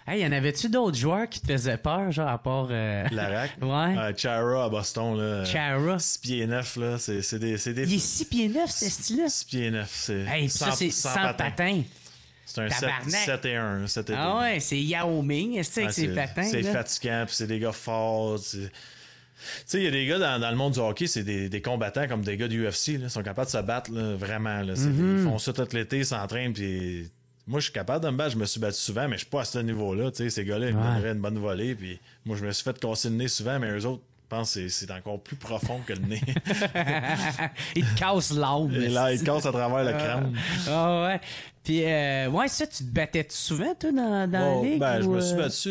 Hey, y en avait-tu d'autres joueurs qui te faisaient peur, genre, à part... Larac. Ouais. Chara à Boston, là. Chara. 6 pieds 9, là. C'est des... Il est 6 pieds 9, ce style-là. 6 pieds 9, c'est... Hey, ça, c'est sans patin. C'est un Tabarnak. 7 et 1, 7 et 2. Ah ouais, c'est Yao Ming, c'est avec ses patins. C'est là. fatigant, puis c'est des gars forts. Tu sais, il y a des gars dans le monde du hockey, c'est des combattants comme des gars du UFC, là. Ils sont capables de se battre, là, vraiment. Là. Ils font ça tout l'été, ils s'entraînent, puis... Moi, je suis capable de me battre, je me suis battu souvent, mais je suis pas à ce niveau-là. Tu sais, ces gars-là, ils me donneraient une bonne volée, puis moi, je me suis fait casser le nez souvent, mais eux autres, je pense que c'est encore plus profond que le nez. Il te casse l'âme. Et là, ils te cassent à travers le crâne. Ah ouais. Puis, ouais, ça, tu te battais souvent, toi, dans la ligue? Ben, je ou, me suis battu...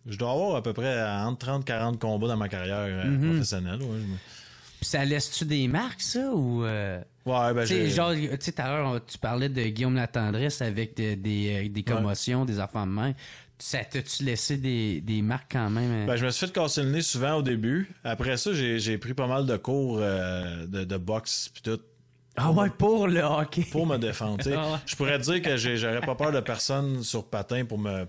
je dois avoir à peu près entre 30 et 40 combats dans ma carrière professionnelle. Ouais. Puis ça laisse-tu des marques, ça, ou... Ouais, ben, tu sais, genre, tu sais, tout à l'heure, tu parlais de Guillaume Latendresse avec des commotions, des affaires de main. Ça t'a-tu laissé des marques quand même? Ben, je me suis fait casser le nez souvent au début. Après ça, j'ai pris pas mal de cours de boxe pis tout. Ah ouais, pour le hockey. Pour me défendre. Ah ouais. Je pourrais dire que j'aurais pas peur de personne sur patin pour me...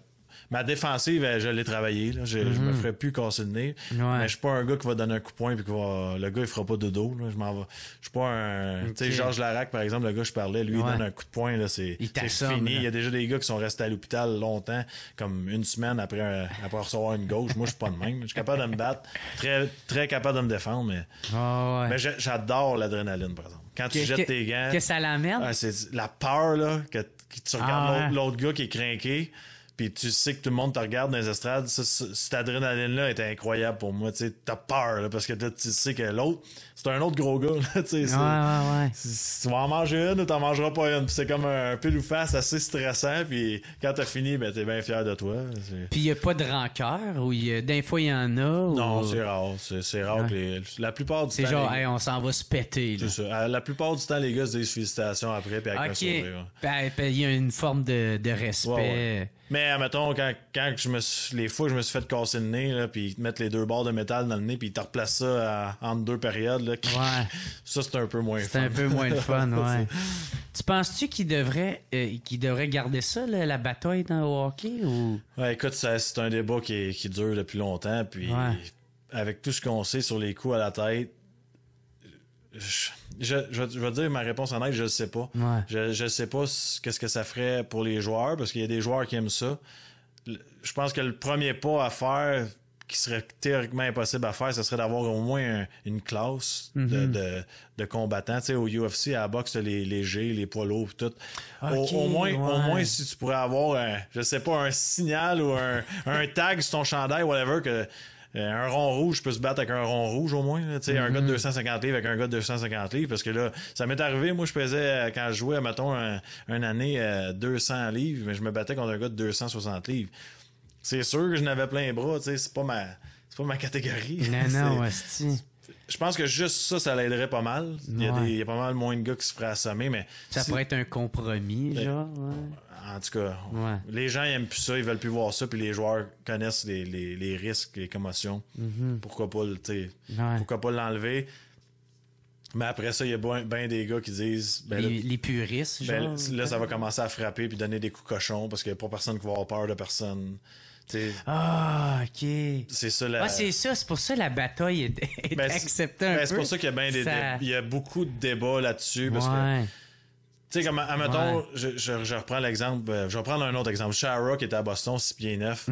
Ma défensive, je l'ai travaillée. Là. Je me ferais plus casser le nez. Ouais. Mais je suis pas un gars qui va donner un coup de poing puis le gars il fera pas de dos. Là. Je suis pas un. Tu sais, Georges Larac, par exemple, le gars que je parlais, lui, il donne un coup de poing, là, c'est fini. Là. Il y a déjà des gars qui sont restés à l'hôpital longtemps, comme une semaine après recevoir une gauche. Moi, je suis pas de même. Je suis capable de me battre, très, très capable de me défendre, mais. Ah ouais. Mais j'adore l'adrénaline, par exemple. Quand tu jettes tes gants. Que ça l'amène? C'est la peur, là, que tu regardes l'autre gars qui est crinqué. Puis tu sais que tout le monde te regarde dans les estrades. Cette adrénaline-là est incroyable pour moi. Tu t'as peur, là, parce que là, tu sais que l'autre, c'est un autre gros gars. Là, ouais. Tu vas en manger une ou t'en mangeras pas une. Puis c'est comme un pile ou face assez stressant. Puis quand t'as fini, ben t'es bien fier de toi. Puis il y a pas de rancœur ou d'un fois il y en a? Non, ou... c'est rare. C'est rare que la plupart du temps... C'est genre, hey, on s'en va se péter. C'est ça. La plupart du temps, les gars se disent félicitations après puis avec un sourire. Ben, il y a une forme de respect. Ouais. Mais admettons, quand les fois que je me suis fait casser le nez, là, puis ils te mettent les deux barres de métal dans le nez, puis ils te replacent ça entre deux périodes, là, ça c'est un peu moins fun. C'est un peu moins le fun, ouais. Tu penses-tu qu'il devrait garder ça, là, la bataille dans le hockey, ou? Ouais, écoute, c'est un débat qui dure depuis longtemps, puis avec tout ce qu'on sait sur les coups à la tête, je vais dire ma réponse honnête, je ne sais pas. Ouais. Je sais pas qu'est-ce que ça ferait pour les joueurs, parce qu'il y a des joueurs qui aiment ça. Je pense que le premier pas à faire, qui serait théoriquement impossible à faire, ce serait d'avoir au moins une classe de combattants. Tu sais, au UFC, à la boxe, t'as les légers, les poids lourds, tout. Okay, au moins, si tu pourrais avoir un signal ou un tag sur ton chandail, whatever, que un rond rouge peut se battre avec un rond rouge au moins. Tu sais, un gars de 250 livres avec un gars de 250 livres. Parce que là, ça m'est arrivé, moi je pesais, quand je jouais, mettons, une année 200 livres, mais je me battais contre un gars de 260 livres. C'est sûr que je n'avais plein les bras, tu sais, c'est pas ma catégorie. Non, hostie. Je pense que juste ça l'aiderait pas mal. Il y a pas mal moins de gars qui se feraient assommer, mais... Ça pourrait être un compromis, genre. Ouais. En tout cas, les gens ils aiment plus ça, ils veulent plus voir ça, puis les joueurs connaissent les risques, les commotions. Pourquoi pas l'enlever? Mais après ça, il y a ben des gars qui disent... les puristes, genre. Là, ça va commencer à frapper puis donner des coups cochons parce qu'il n'y a pas personne qui va avoir peur de personne. T'sais, OK. C'est ça c'est pour ça la bataille est acceptée un peu. C'est pour ça qu'il y a il y a beaucoup de débats là-dessus parce que tu sais comme admettons je reprends l'exemple, je vais prendre un autre exemple. Chara qui était à Boston 6 pieds 9.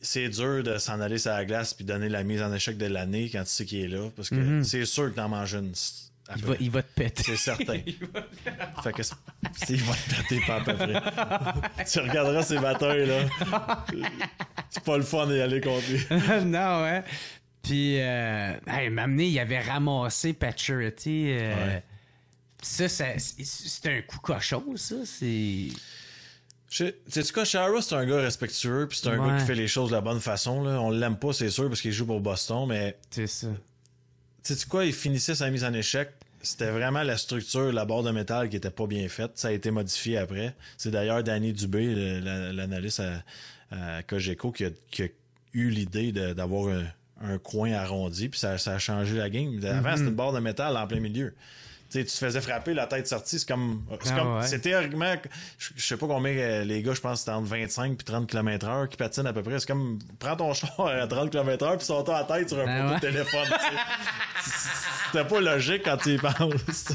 C'est dur de s'en aller sur la glace puis donner la mise en échec de l'année quand tu sais qu'il est là parce que c'est sûr que t'en manges une. Il va te péter. C'est certain. Fait que il va te péter pas à peu près. Tu regarderas ces batailles, là. C'est pas le fun d'y aller contre lui. Non, ouais. Puis, m'amener, il avait ramassé Paturity. Ça, c'est un coup cochon, ça. Sais-tu quoi, Chara, c'est un gars respectueux, puis c'est un gars qui fait les choses de la bonne façon, là. On l'aime pas, c'est sûr, parce qu'il joue pour Boston, mais... C'est ça. Sais-tu quoi, il finissait sa mise en échec. C'était vraiment la structure, la barre de métal qui était pas bien faite. Ça a été modifié après. C'est d'ailleurs Danny Dubé, l'analyste à Cogeco, qui a eu l'idée d'avoir un coin arrondi, puis ça a changé la game. Avant, c'était une barre de métal en plein milieu. tu te faisais frapper, la tête sortie, c'est comme ouais. c'est théoriquement, je sais pas combien les gars, je pense que c'était entre 25 puis 30 km/h qui patinent à peu près. C'est comme, prends ton char à 30 km/h puis saute à la tête sur un poteau de téléphone. C'était pas logique quand tu y penses.